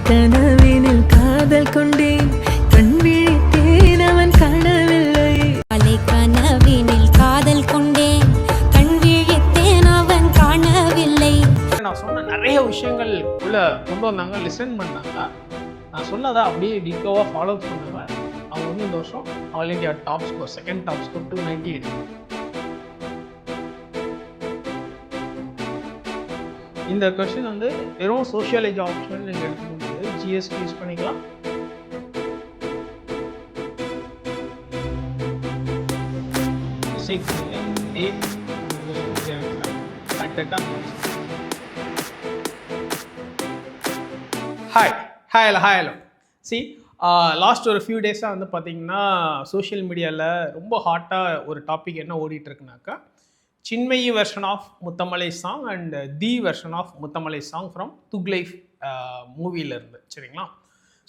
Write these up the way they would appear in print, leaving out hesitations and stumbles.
கனவினில் காதல் கொண்டேன் கண் விழித்தேன் அவன் காணவில்லை கனவினில் காதல் கொண்டேன் கண் விழித்தேன் அவன் காணவில்லை. நான் சொன்ன நிறைய விஷயங்கள் உள்ள கொண்டு வந்தாங்க, லிசன் பண்ணாங்க. நான் சொன்னதை அப்படியே டிகோவாக ஃபாலோ பண்ணுவேன். அவங்க வந்து இந்த வருஷம் all India top score, second top score 298. இந்த கொஸ்டின் வந்து வெறும் சோஷியாலஜி ஆப்ஷன் நீங்கள் எடுத்துக்க முடியாது, ஜிஎஸ்டி யூஸ் பண்ணிக்கலாம். ஹாய் ஹலோ சி லாஸ்ட் ஒரு ஃபியூ டேஸாக வந்து பார்த்தீங்கன்னா சோஷியல் மீடியாவில் ரொம்ப ஹாட்டாக ஒரு டாபிக் என்ன ஓடிட்டுருக்குனாக்கா, Chinmayi version of Muthamalai song and the version of Muthamalai song from Thug Life மூவிலேருந்து. சரிங்களா?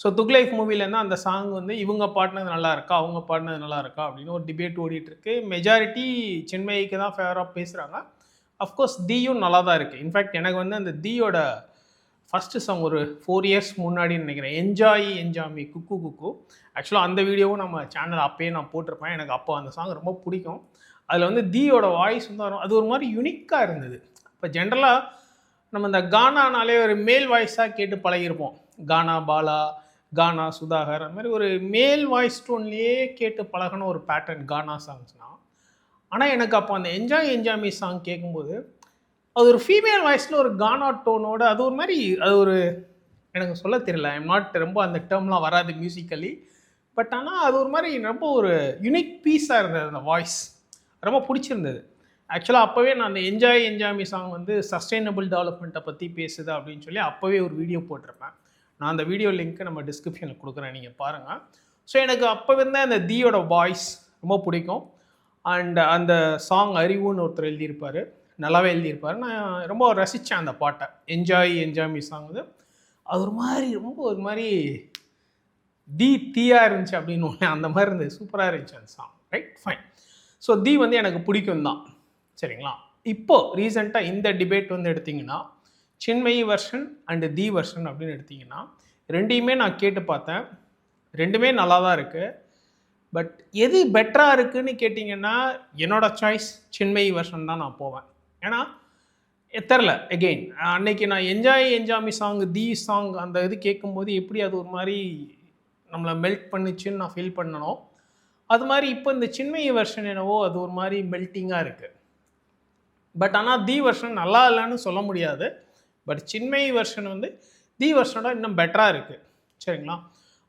ஸோ துக்லைஃப் மூவிலேருந்து அந்த சாங் வந்து இவங்க பாடினது நல்லா இருக்கா, அவங்க பாடினது நல்லா இருக்கா அப்படின்னு ஒரு டிபேட் ஓடிட்டுருக்கு. மெஜாரிட்டி சின்மயிக்கு தான் ஃபேவராக பேசுகிறாங்க. அஃப்கோர்ஸ் தீயும் நல்லா தான் இருக்குது. இன்ஃபேக்ட் எனக்கு வந்து அந்த தீயோட ஃபஸ்ட்டு சாங் ஒரு 4 இயர்ஸ் முன்னாடின்னு நினைக்கிறேன், என்ஜாமி குக்கு குக்கு. ஆக்சுவலாக அந்த வீடியோவும் நம்ம சேனல் அப்போயே நான் போட்டிருப்பேன். எனக்கு அப்போ அந்த சாங் ரொம்ப பிடிக்கும். அதில் வந்து தீயோட வாய்ஸ் வந்து வரும், அது ஒரு மாதிரி யுனிக்காக இருந்தது. இப்போ ஜென்ரலாக நம்ம இந்த கானானாலே ஒரு மேல் வாய்ஸாக கேட்டு பழகிருப்போம். கானா பாலா, கானா சுதாகர், அந்த மாதிரி ஒரு மேல் வாய்ஸ் டோன்லேயே கேட்டு பழகின ஒரு பேட்டர்ன் கானா சாங்ஸ்னால். ஆனால் எனக்கு அப்போ அந்த என்ஜாமி சாங் கேட்கும்போது அது ஒரு ஃபீமேல் வாய்ஸில் ஒரு கானா டோனோட, அது ஒரு மாதிரி, அது ஒரு எனக்கு சொல்ல தெரியல, ஐம் நாட் ரொம்ப அந்த டேர்ம்லாம் வராது மியூசிக்கலி. பட் ஆனால் அது ஒரு மாதிரி ரொம்ப ஒரு யுனிக் பீஸாக இருந்தது. அந்த வாய்ஸ் ரொம்ப பிடிச்சிருந்தது. ஆக்சுவலாக அப்போவே நான் அந்த என்ஜாமி சாங் வந்து சஸ்டைனபிள் டெவலப்மெண்ட்டை பற்றி பேசுது அப்படின்னு சொல்லி அப்போவே ஒரு வீடியோ போட்டிருப்பேன். நான் அந்த வீடியோ லிங்க்கு நம்ம டிஸ்கிரிப்ஷனில் கொடுக்குறேன், நீங்கள் பாருங்கள். ஸோ எனக்கு அப்போ வந்து அந்த தீயோட வாய்ஸ் ரொம்ப பிடிக்கும். அண்ட் அந்த சாங் அறிவுன்னு ஒருத்தர் எழுதியிருப்பார், நல்லாவே எழுதியிருப்பார். நான் ரொம்ப ரசித்தேன் அந்த பாட்டை. என்ஜாமி சாங் வந்து அது ஒரு மாதிரி ரொம்ப ஒரு மாதிரி தீயாக இருந்துச்சு அப்படின்னு அந்த மாதிரி இருந்தது. சூப்பராக இருந்துச்சு அந்த song. Right, fine. So the வந்து எனக்கு பிடிக்கும் தான். சரிங்களா? இப்போது ரீசெண்டாக இந்த டிபேட் வந்து எடுத்திங்கன்னா Chinmayi version and the version அப்படின்னு எடுத்திங்கன்னா ரெண்டையுமே நான் கேட்டு பார்த்தேன். ரெண்டுமே நல்லா தான் இருக்குது. பட் எது பெட்டராக இருக்குதுன்னு கேட்டிங்கன்னா என்னோடய சாய்ஸ் சின்மயி வெர்ஷன் தான் நான் போவேன். ஏன்னா தெரில, எகெயின் அன்னைக்கு நான் என்ஜாமி சாங், தி சாங் அந்த இது கேட்கும்போது எப்படி அது ஒரு மாதிரி நம்மளை மெல்ட் பண்ணிச்சுன்னு நான் ஃபீல் பண்ணணும். அது மாதிரி இப்போ இந்த சின்மயி வெர்ஷன் என்னவோ அது ஒரு மாதிரி மெல்ட்டிங்காக இருக்குது. பட் ஆனால் தி வெர்ஷன் நல்லா இல்லைன்னு சொல்ல முடியாது. பட் சின்மயி வெர்ஷன் வந்து தி வெர்ஷனோட இன்னும் பெட்டராக இருக்குது. சரிங்களா?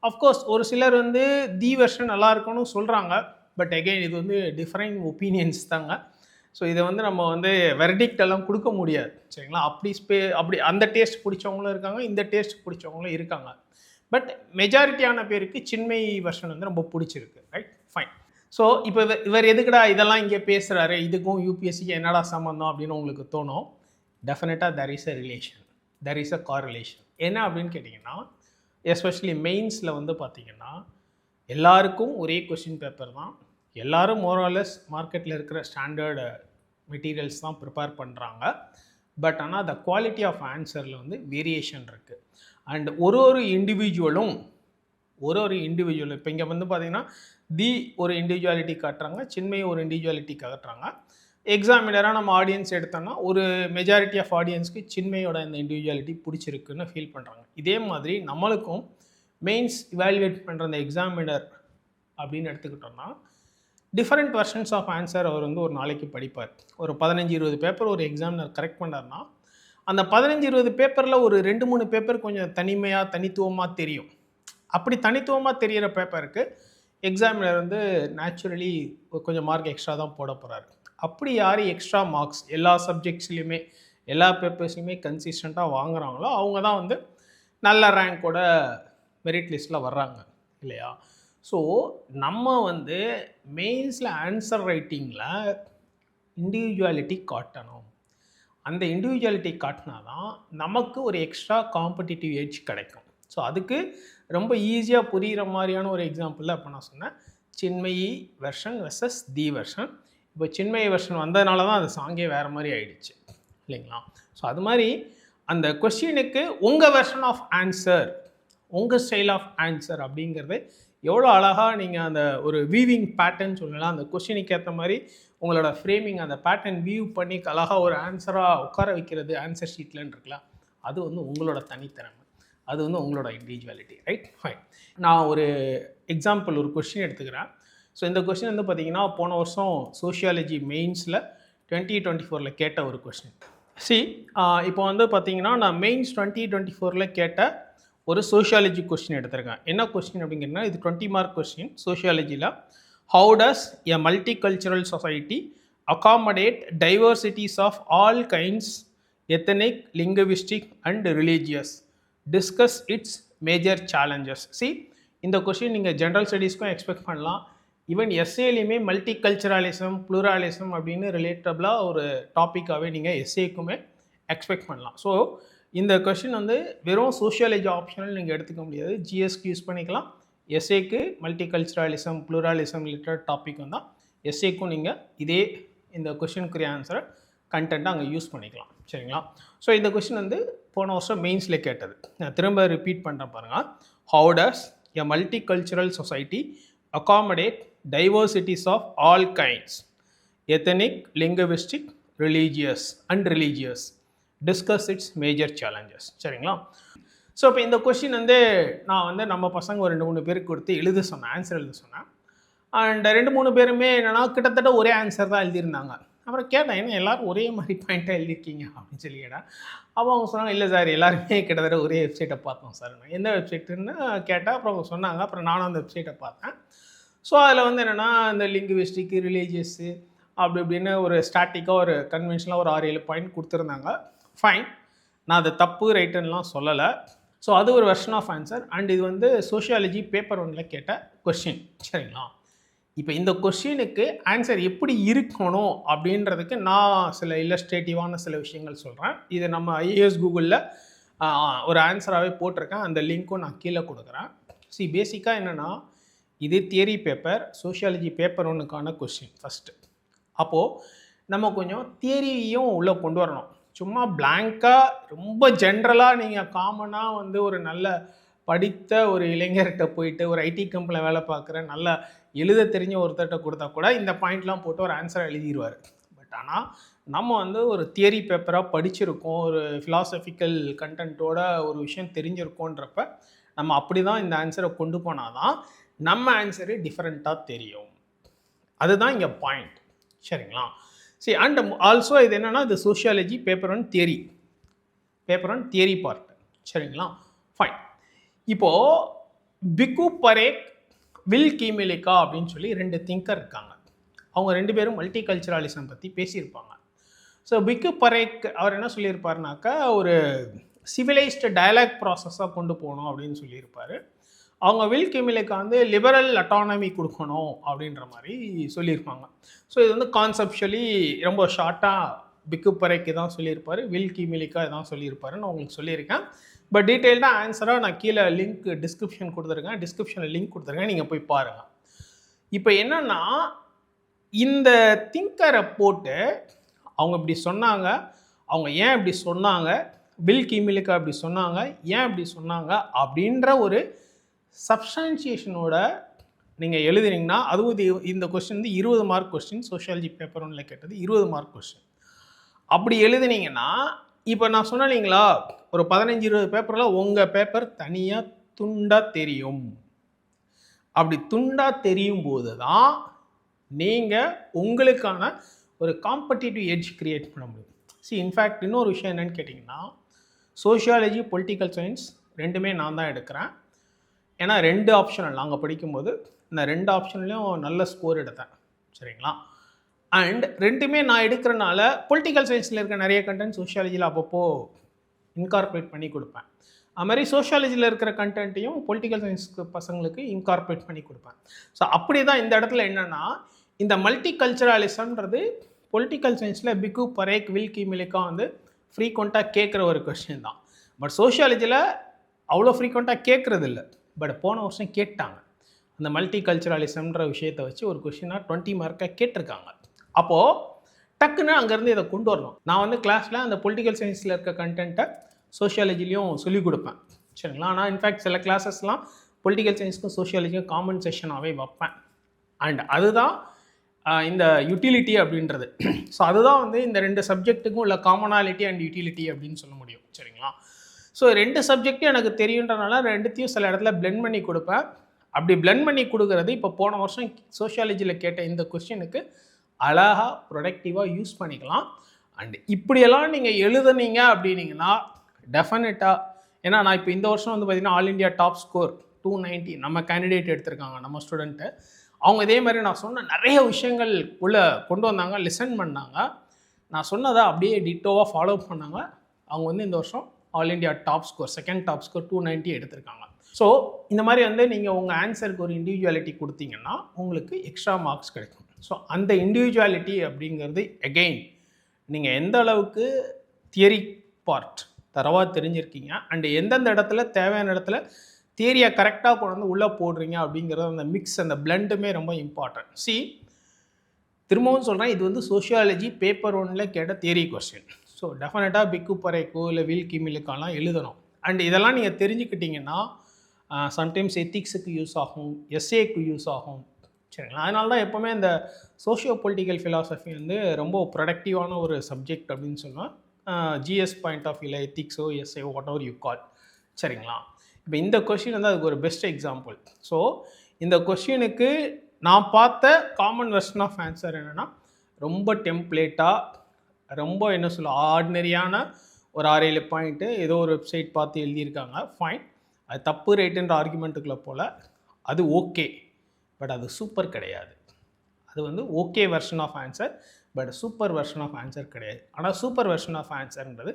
அஃப்கோர்ஸ் ஒரு சிலர் வந்து தி வெர்ஷன் நல்லா இருக்குன்னு சொல்கிறாங்க. பட் எகெயின் இது வந்து டிஃப்ரெண்ட் ஒப்பீனியன்ஸ் தாங்க. ஸோ இதை வந்து நம்ம வந்து வெர்டிக்ட் எல்லாம் கொடுக்க முடியாது. சரிங்களா? அப்படி அந்த டேஸ்ட் பிடிச்சவங்களும் இருக்காங்க, இந்த டேஸ்ட் பிடிச்சவங்களும் இருக்காங்க. பட் மெஜாரிட்டியான பேருக்கு சின்மயி வெர்ஷன் வந்து ரொம்ப பிடிச்சிருக்கு. Right, fine. ஸோ இப்போ இவர் எதுக்குடா இதெல்லாம் இங்கே பேசுகிறாரு, இதுக்கும் யூபிஎஸ்சிக்கு என்னடா சம்மந்தம் அப்படின்னு உங்களுக்கு தோணும். டெஃபினட்டாக there is a relation, there is a correlation. என்ன அப்படின்னு கேட்டிங்கன்னா, எஸ்பெஷலி மெயின்ஸில் வந்து பார்த்திங்கன்னா எல்லாருக்கும் ஒரே கொஸ்டின் பேப்பர் தான். எல்லோரும் மோராலஸ் மார்க்கெட்டில் இருக்கிற ஸ்டாண்டர்டு மெட்டீரியல்ஸ் தான் ப்ரிப்பேர் பண்ணுறாங்க. பட் ஆனால் த குவாலிட்டி ஆஃப் ஆன்சரில் வந்து வேரியேஷன் இருக்குது. அண்ட் ஒரு இண்டிவிஜுவலும் இப்போ இங்கே வந்து பார்த்திங்கன்னா தி ஒரு இண்டிவிஜுவாலிட்டி காட்டுறாங்க, சின்மயி ஒரு இண்டிவிஜுவாலிட்டி காட்டுறாங்க. எக்ஸாமினராக நம்ம ஆடியன்ஸ் எடுத்தோன்னா ஒரு மெஜாரிட்டி ஆஃப் ஆடியன்ஸ்க்கு சின்மயோட இந்த இண்டிவிஜுவாலிட்டி பிடிச்சிருக்குன்னு ஃபீல் பண்ணுறாங்க. இதே மாதிரி நம்மளுக்கும் மெயின்ஸ் இவாலுவேட் பண்ணுற அந்த எக்ஸாமினர் அப்படின்னு எடுத்துக்கிட்டோம்னா டிஃப்ரெண்ட் வெர்ஷன்ஸ் ஆஃப் ஆன்சர் அவர் வந்து ஒரு நாளைக்கு படிப்பார். ஒரு 15-20 பேப்பர் ஒரு எக்ஸாமினர் கரெக்ட் பண்ணார்னா அந்த 15-20 பேப்பரில் ஒரு 2-3 பேப்பர் கொஞ்சம் தனித்துவமாக தெரியும். அப்படி தனித்துவமாக தெரிகிற பேப்பருக்கு எக்ஸாமினர் வந்து நேச்சுரலி கொஞ்சம் மார்க் எக்ஸ்ட்ரா தான் போட போகிறாரு. அப்படி யார் எக்ஸ்ட்ரா மார்க்ஸ் எல்லா சப்ஜெக்ட்ஸ்லையுமே எல்லா பேப்பர்ஸ்லையுமே கன்சிஸ்டண்ட்டாக வாங்குகிறாங்களோ அவங்க தான் வந்து நல்ல ரேங்கோட மெரிட் லிஸ்ட்டில் வர்றாங்க இல்லையா? ஸோ நம்ம வந்து மெயின்ஸில் ஆன்சர் ரைட்டிங்கில் இண்டிவிஜுவாலிட்டி காட்டணும். அந்த இண்டிவிஜுவாலிட்டி காட்டினா தான் நமக்கு ஒரு எக்ஸ்ட்ரா காம்படிட்டிவ் எட்ஜ் கிடைக்கும். ஸோ அதுக்கு ரொம்ப ஈஸியாக புரிகிற மாதிரியான ஒரு எக்ஸாம்பிளில் இப்போ நான் சொன்னேன், சின்மயி வெர்ஷன் வெர்சஸ் தி வெர்ஷன். இப்போ சின்மயி வெர்ஷன் வந்ததுனால தான் அந்த சாங்கே வேறு மாதிரி ஆயிடுச்சு இல்லைங்களா? ஸோ அது மாதிரி அந்த கொஸ்டினுக்கு உங்கள் வெர்ஷன் ஆஃப் ஆன்சர் உங்கள் ஸ்டைல் ஆஃப் ஆன்சர் அப்படிங்கிறது எவ்வளோ அழகாக நீங்கள் அந்த ஒரு வீவிங் பேட்டர்ன் சொல்லலாம், அந்த கொஷினுக்கு ஏற்ற மாதிரி உங்களோட ஃப்ரேமிங் அந்த பேட்டர்ன் வியூ பண்ணி அழகாக ஒரு ஆன்சராக உட்கார வைக்கிறது ஆன்சர் ஷீட்லன்னு இருக்கலாம். அது வந்து உங்களோட தனித்திறமை, அது வந்து உங்களோட இண்டிவிஜுவாலிட்டி, ரைட்? ஃபைன். நான் ஒரு எக்ஸாம்பிள் ஒரு கொஷின் எடுத்துக்கிறேன். ஸோ இந்த கொஷின் வந்து பார்த்திங்கன்னா போன வருஷம் சோஷியாலஜி மெயின்ஸில் 2024 கேட்ட ஒரு கொஷின். இப்போ வந்து பார்த்திங்கன்னா நான் மெயின்ஸ் 2024 கேட்ட ஒரு சோஷியாலஜி கொஸ்டின் எடுத்திருக்கேன். என்ன கொஸ்டின் அப்படிங்கிறதுனா இது 20 மார்க் கொஸ்டின் சோஷியாலஜியில். How does a multicultural society accommodate diversities of all kinds ethnic linguistic and religious, discuss its major challenges. இந்த கொஸ்டின் நீங்கள் ஜென்ரல் ஸ்டடீஸ்க்கும் எக்ஸ்பெக்ட் பண்ணலாம். ஈவன் எஸ்ஏலையுமே மல்டி கல்ச்சுரலிசம் ப்ளூராலிசம் அப்படின்னு ரிலேட்டபிளாக ஒரு டாப்பிக்காகவே நீங்கள் எஸ்ஏக்குமே எக்ஸ்பெக்ட் பண்ணலாம். ஸோ இந்த கொஷின் வந்து வெறும் சோஷியாலஜி ஆப்ஷனல் நீங்கள் எடுத்துக்க முடியாது, ஜிஎஸ்க்கு யூஸ் பண்ணிக்கலாம். எஸ்ஏக்கு மல்டி கல்ச்சுரலிசம் ப்ளூராலிசம் ரிலேட்டட் டாபிக் வந்தால் எஸ்ஏக்கும் நீங்கள் இதே இந்த கொஷினுக்குரிய ஆன்சரை கண்டென்ட்டை அங்கே யூஸ் பண்ணிக்கலாம். சரிங்களா? ஸோ இந்த கொஷின் வந்து போன வருஷம் மெயின்ஸில் கேட்டது. நான் திரும்ப ரிப்பீட் பண்ணுறேன் பாருங்கள். How does a multicultural society accommodate diversities of all kinds ethnic linguistic religious and religious, discuss its major challenges. சரிங்களா? ஸோ இப்போ இந்த கொஷின் வந்து நான் வந்து நம்ம பசங்க ஒரு 2-3 பேருக்கு கொடுத்து எழுத சொன்னேன், ஆன்சர் எழுத சொன்னேன். அண்ட் 2-3 பேருமே என்னென்னா கிட்டத்தட்ட ஒரே ஆன்சர் தான் எழுதியிருந்தாங்க. அப்புறம் கேட்டேன், என்ன எல்லோரும் ஒரே மாதிரி பாயிண்ட்டாக எழுதியிருக்கீங்க அப்படின்னு சொல்லி கேட்டேன். அப்போ அவங்க சொன்னாங்க, இல்லை சார் எல்லாருமே கிட்டத்தட்ட ஒரே வெப்சைட்டை பார்த்தோம் சார். எந்த வெப்சைட்டுன்னு கேட்டால் அப்புறம் அவங்க சொன்னாங்க. அப்புறம் நானும் அந்த வெப்சைட்டை பார்த்தேன். ஸோ அதில் வந்து என்னென்னா இந்த லிங்குவிஸ்டிக்கு ரிலீஜியஸு அப்படி இப்படின்னு ஒரு ஸ்டாட்டிக்காக ஒரு கன்வென்ஷனாக ஒரு 6-7 பாயிண்ட் கொடுத்துருந்தாங்க. ஃபைன், நான் அதை தப்பு ரைட்டுன்னெலாம் சொல்லலை. ஸோ அது ஒரு வெர்ஷன் ஆஃப் ஆன்சர். அண்ட் இது வந்து சோஷியாலஜி பேப்பர் 1 கேட்ட கொஸ்டின். சரிங்களா? இப்போ இந்த கொஸ்டினுக்கு ஆன்சர் எப்படி இருக்கணும் அப்படின்றதுக்கு நான் சில இல்லஸ்ட்ரேட்டிவான சில விஷயங்கள் சொல்கிறேன். இது நம்ம ஐஏஎஸ் கூகுளில் ஒரு ஆன்சராகவே போட்டிருக்கேன். அந்த லிங்க்கும் நான் கீழே கொடுக்குறேன். பேசிக்காக என்னென்னா இது தியரி பேப்பர், சோஷியாலஜி பேப்பர் 1க்கான கொஸ்டின் ஃபஸ்ட்டு. அப்போது நம்ம கொஞ்சம் தியரியும் உள்ளே கொண்டு வரணும். சும்மா பிளாங்காக ரொம்ப ஜென்ரலாக நீங்கள் காமனாக வந்து ஒரு நல்ல படித்த ஒரு இளைஞர்கிட்ட போயிட்டு ஒரு ஐடி கம்பெனியில் வேலை பார்க்குற நல்ல எழுத தெரிஞ்ச ஒருத்தர்கிட்ட கொடுத்தா கூட இந்த பாயிண்ட்லாம் போட்டு ஒரு ஆன்சரை எழுதிடுவார். பட் ஆனால் நம்ம வந்து ஒரு தியரி பேப்பராக படிச்சிருக்கோம், ஒரு ஃபிலாசபிக்கல் கண்டென்ட்டோட ஒரு விஷயம் தெரிஞ்சிருக்கோன்றப்ப நம்ம அப்படி தான் இந்த ஆன்சரை கொண்டு போனால் தான் நம்ம ஆன்சரு டிஃப்ரெண்ட்டாக தெரியும். அதுதான் இங்கே பாயிண்ட். சரிங்களா? அண்ட் ஆல்சோ இது என்னென்னா இது sociology paper 1 theory, paper 1 theory part. சரிங்களா? ஃபைன். இப்போது பிக்கு பரேக், வில் கீமிலிகா அப்படின்னு சொல்லி 2 திங்கர் இருக்காங்க. அவங்க 2 பேரும் மல்டி கல்ச்சுரலிசம் பற்றி பேசியிருப்பாங்க. ஸோ பிக்கு பரேக் அவர் என்ன சொல்லியிருப்பாருனாக்கா ஒரு சிவிலைஸ்டு டயலாக் ப்ராசஸாக கொண்டு போகணும் அப்படின்னு சொல்லியிருப்பார். அவங்க வில் கீமிலிகா வந்து லிபரல் அட்டானமி கொடுக்கணும் அப்படின்ற மாதிரி சொல்லியிருப்பாங்க. ஸோ இது வந்து கான்செப்ஷுவலி ரொம்ப ஷார்ட்டாக பிக்கு பரேக்கு தான் சொல்லியிருப்பார், வில் கீமிலிகா தான் சொல்லியிருப்பாருன்னு உங்களுக்கு சொல்லியிருக்கேன். பட் டீட்டெயில்டாக ஆன்சராக நான் கீழே லிங்க் டிஸ்கிரிப்ஷன் கொடுத்துருக்கேன், டிஸ்கிரிப்ஷனில் லிங்க் கொடுத்துருக்கேன், நீங்கள் போய் பாருங்கள். இப்போ என்னென்னா இந்த திங்கரை போட்டு அவங்க இப்படி சொன்னாங்க, அவங்க ஏன் இப்படி சொன்னாங்க, வில் கீமிலிகா இப்படி சொன்னாங்க, ஏன் இப்படி சொன்னாங்க அப்படின்ற ஒரு சப்ஸ்டான்சியேஷனோட நீங்கள் எழுதுனீங்கன்னா அதுவும் இந்த கொஸ்டின் வந்து 20 மார்க் கொஸ்டின். சோஷியாலஜி பேப்பர் 1 கேட்டது 20 மார்க் கொஸ்டின். அப்படி எழுதுனீங்கன்னா இப்போ நான் சொன்னீங்களா ஒரு 15-20 பேப்பரில் உங்கள் பேப்பர் தனியாக துண்டாக தெரியும். அப்படி துண்டாக தெரியும் போது தான் நீங்கள் உங்களுக்கான ஒரு காம்படிட்டிவ் எட்ஜ் கிரியேட் பண்ண முடியும். இன்ஃபேக்ட் இன்னொரு விஷயம் என்னென்னு கேட்டிங்கன்னா சோஷியாலஜி பொலிட்டிக்கல் சயின்ஸ் 2மே நான் தான் எடுக்கிறேன். ஏன்னா 2 ஆப்ஷனல் நாங்கள் படிக்கும்போது இந்த 2 ஆப்ஷன்லேயும் நல்ல ஸ்கோர் எடுத்தேன். சரிங்களா? அண்ட் 2மே நான் எடுக்கிறனால பொலிட்டிக்கல் சயின்ஸில் இருக்க நிறைய கண்டென்ட் சோஷியாலஜியில் அப்பப்போ இன்கார்பரேட் பண்ணி கொடுப்பேன். அது மாதிரி சோஷியாலஜியில் இருக்கிற கண்டென்ட்டையும் பொலிட்டிக்கல் சயின்ஸ்க்கு பசங்களுக்கு இன்கார்பரேட் பண்ணி கொடுப்பேன். ஸோ அப்படி தான் இந்த இடத்துல என்னென்னா இந்த மல்டி கல்ச்சுரலிசம்ன்றது பொலிட்டிக்கல் சயின்ஸில் பிக்கு பரேக், வில் கீமிலிகா வந்து ஃப்ரீக்வெண்ட்டாக கேட்குற ஒரு கொஸ்டின் தான். பட் சோஷியாலஜியில் அவ்வளோ ஃப்ரீக்வெண்ட்டாக கேட்குறது இல்லை. பட் போன வருஷம் கேட்டாங்க. அந்த மல்டி கல்ச்சுரலிசம்ன்ற விஷயத்தை வச்சு ஒரு கொஸ்டினாக 20 மார்க்காக கேட்டிருக்காங்க. அப்போது டக்குன்னு அங்கேருந்து இதை கொண்டு வரணும். நான் வந்து கிளாஸில் அந்த பொலிட்டிக்கல் சயின்ஸில் இருக்க கண்டென்ட்டை சோஷியாலஜிலையும் சொல்லிக் கொடுப்பேன். சரிங்களா. ஆனால் இன்ஃபேக்ட் சில கிளாஸஸ்லாம் பொலிட்டிக்கல் சயின்ஸ்க்கும் சோஷியாலஜிக்கும் காமன் செஷனாகவே வைப்பேன். அண்ட் அதுதான் இந்த யூட்டிலிட்டி அப்படின்றது. ஸோ அதுதான் வந்து இந்த 2 சப்ஜெக்ட்டுக்கும் உள்ள காமனாலிட்டி அண்ட் யூட்டிலிட்டி அப்படின்னு சொல்ல முடியும். சரிங்களா. ஸோ 2 சப்ஜெக்ட்டும் எனக்கு தெரியுன்றனால 2த்தையும் சில இடத்துல பிளெண்ட் பண்ணி கொடுப்பேன். அப்படி பிளெண்ட் பண்ணி கொடுக்குறது இப்போ போன வருஷம் சோஷியாலஜியில் கேட்ட இந்த கொஸ்டினுக்கு அழகாக ப்ரொடக்டிவாக யூஸ் பண்ணிக்கலாம். அண்ட் இப்படியெல்லாம் நீங்கள் எழுதுனீங்க அப்படின்னீங்கன்னா டெஃபினட்டாக, ஏன்னா நான் இப்போ இந்த வருஷம் வந்து பார்த்திங்கன்னா ஆல் இண்டியா டாப் ஸ்கோர் 290 நம்ம கேண்டிடேட் எடுத்திருக்காங்க, நம்ம ஸ்டூடெண்ட்டு. அவங்க இதே மாதிரி நான் சொன்ன நிறைய விஷயங்கள் உள்ளே கொண்டு வந்தாங்க, லிசன் பண்ணாங்க. நான் சொன்னதை அப்படியே டிட்டோவாக ஃபாலோ பண்ணாங்க. அவங்க வந்து இந்த வருஷம் all India top score, second top score 290 எடுத்திருக்காங்க. ஸோ இந்த மாதிரி வந்து நீங்கள் உங்கள் ஆன்சருக்கு ஒரு இண்டிவிஜுவாலிட்டி கொடுத்தீங்கன்னா உங்களுக்கு எக்ஸ்ட்ரா மார்க்ஸ் கிடைக்கும். ஸோ அந்த இண்டிவிஜுவாலிட்டி அப்படிங்கிறது எகெயின் நீங்கள் எந்த அளவுக்கு தியரி பார்ட் தரவாக தெரிஞ்சிருக்கீங்க அண்டு எந்தெந்த இடத்துல தேவையான இடத்துல தியரியை கரெக்டாக கொண்டு வந்து உள்ளே போடுறீங்க அப்படிங்கிறது, அந்த மிக்ஸ், அந்த பிளெண்டுமே ரொம்ப இம்பார்ட்டன்ட். திரும்பவும் சொல்கிறேன், இது வந்து சோஷியாலஜி பேப்பர் 1ல் கேட்ட தியரி கொஸ்டின். ஸோ டெஃபினட்டாக பிக்கு பறைக்கோ இல்லை வீல் கிமிலுக்கெல்லாம் எழுதணும். அண்ட் இதெல்லாம் நீங்கள் தெரிஞ்சுக்கிட்டிங்கன்னா சம்டைம்ஸ் எத்திக்ஸுக்கு யூஸ் ஆகும், எஸ்ஏக்கு யூஸ் ஆகும். சரிங்களா. அதனால தான் எப்போவுமே இந்த சோஷியோ பொலிட்டிக்கல் ஃபிலாசபி வந்து ரொம்ப ப்ரொடக்டிவான ஒரு சப்ஜெக்ட் அப்படின்னு சொன்னால் ஜிஎஸ் பாயிண்ட் ஆஃப் வியூவில் எத்திக்ஸோ essay whatever you call. சரிங்களா. இப்போ இந்த கொஷின் வந்து அதுக்கு ஒரு பெஸ்ட் எக்ஸாம்பிள். ஸோ இந்த கொஷினுக்கு நான் பார்த்த காமன் வெர்ஷன் ஆஃப் ஆன்சர் என்னென்னா ரொம்ப டெம்ப்ளேட்டாக, ரொம்ப என்ன சொல்ல ஆர்டினரியான ஒரு 6-7 பாயிண்ட்டு ஏதோ ஒரு வெப்சைட் பார்த்து எழுதியிருக்காங்க. ஃபைன், அது தப்பு ரைட்டுன்ற ஆர்குமெண்ட்டுக்குள்ளே போல், அது ஓகே. பட் அது சூப்பர் கிடையாது. அது வந்து okay version of answer, but super version of answer கிடையாது. ஆனால் சூப்பர் வெர்ஷன் ஆஃப் ஆன்சர்ன்றது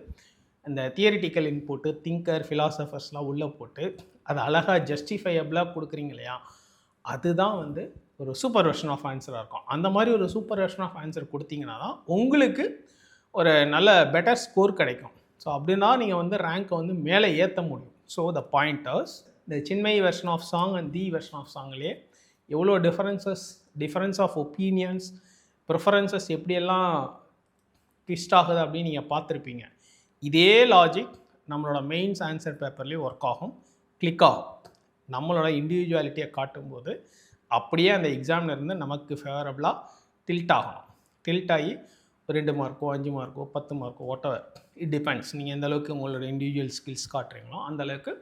இந்த தியரிட்டிக்கல் இன்புட்டு, திங்கர், ஃபிலாசபர்ஸ்லாம் உள்ளே போட்டு அது அழகாக ஜஸ்டிஃபையபிளாக கொடுக்குறீங்க இல்லையா, அதுதான் வந்து ஒரு சூப்பர் வெர்ஷன் ஆஃப் ஆன்சராக இருக்கும். அந்த மாதிரி ஒரு சூப்பர் வெர்ஷன் ஆஃப் ஆன்சர் கொடுத்தீங்கன்னா தான் உங்களுக்கு ஒரு நல்ல பெட்டர் ஸ்கோர் கிடைக்கும். ஸோ அப்படின்னா நீங்கள் வந்து ரேங்க்கை வந்து மேலே ஏற்ற முடியும். ஸோ த பாயிண்டர்ஸ், இந்த Chinmayi version of song and the version of சாங்லேயே எவ்வளோ டிஃபரன்ஸ் ஆஃப் ஒப்பீனியன்ஸ், ப்ரிஃபரன்சஸ் எப்படியெல்லாம் ட்விஸ்ட் ஆகுது அப்படின்னு நீங்கள் பார்த்துருப்பீங்க. இதே லாஜிக் நம்மளோட மெயின்ஸ் ஆன்சர் பேப்பர்லேயும் ஒர்க் ஆகும், கிளிக் ஆகும். நம்மளோட இண்டிவிஜுவாலிட்டியை காட்டும்போது அப்படியே அந்த எக்ஸாம்லேருந்து நமக்கு ஃபேவரபுளாக டில்ட் ஆகணும். டில்ட் ஆகி 2 Marco 5 Marco 10 Marco whatever, it depends. நீங்கள் எந்த அளவுக்கு உங்களோட இண்டிவிஜுவல் ஸ்கில்ஸ் காட்டுறீங்களோ அந்தளவுக்கு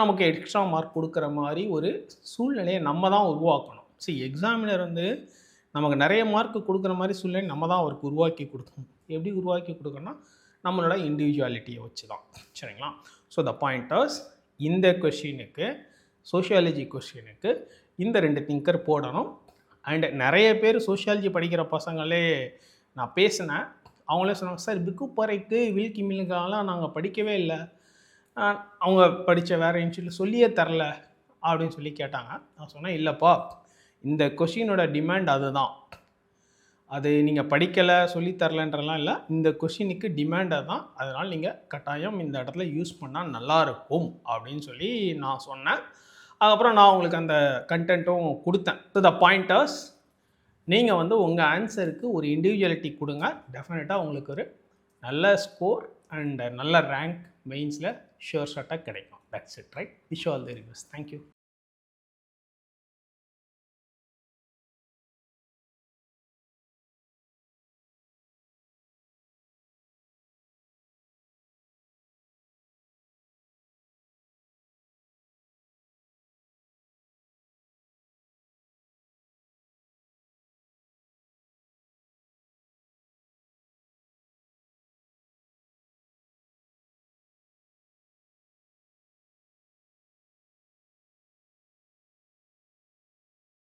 நமக்கு எக்ஸ்ட்ரா மார்க் கொடுக்குற மாதிரி ஒரு சூழ்நிலையை நம்ம தான் உருவாக்கணும். எக்ஸாமினர் வந்து நமக்கு நிறைய மார்க் கொடுக்குற மாதிரி சூழ்நிலை நம்ம தான் அவருக்கு உருவாக்கி கொடுக்கணும். எப்படி உருவாக்கி கொடுக்கணும்னா நம்மளோட இண்டிவிஜுவாலிட்டியை வச்சு தான். சரிங்களா. ஸோ த பாயிண்டர்ஸ், இந்த கொஷினுக்கு சோஷியாலஜி கொஷினுக்கு இந்த 2 திங்கர் போடணும். அண்டு நிறைய பேர் சோஷியாலஜி படிக்கிற பசங்களே நான் பேசினேன், அவங்களே சொன்னாங்க, சார் பிக்கு பறைக்கு வில் கிமிலுக்கெல்லாம் நாங்கள் படிக்கவே இல்லை, அவங்க படித்த வேறு இன்ஸ்டியூட்டில் சொல்லியே தரல அப்படின்னு சொல்லி கேட்டாங்க. நான் சொன்னேன், இல்லைப்பா, இந்த கொஷினோட டிமாண்ட் அதுதான். அது நீங்கள் படிக்கலை சொல்லித்தரலன்றலாம் இல்லை, இந்த கொஷினுக்கு டிமாண்ட் அதுதான். அதனால் நீங்கள் கட்டாயம் இந்த இடத்துல யூஸ் பண்ணால் நல்லாயிருக்கும் அப்படின்னு சொல்லி நான் சொன்னேன். அதுக்கப்புறம் நான் உங்களுக்கு அந்த கண்டென்ட்டும் கொடுத்தேன். டு த பாயிண்டர்ஸ், நீங்கள் வந்து உங்கள் ஆன்சருக்கு ஒரு இண்டிவிஜுவாலிட்டி கொடுங்க. டெஃபினட்டாக உங்களுக்கு ஒரு நல்ல ஸ்கோர் அண்ட் நல்ல ரேங்க் மெயின்ஸில் ஷுர் ஷார்ட்டாக கிடைக்கும். That's it, right? Wish all the very best. Thank you.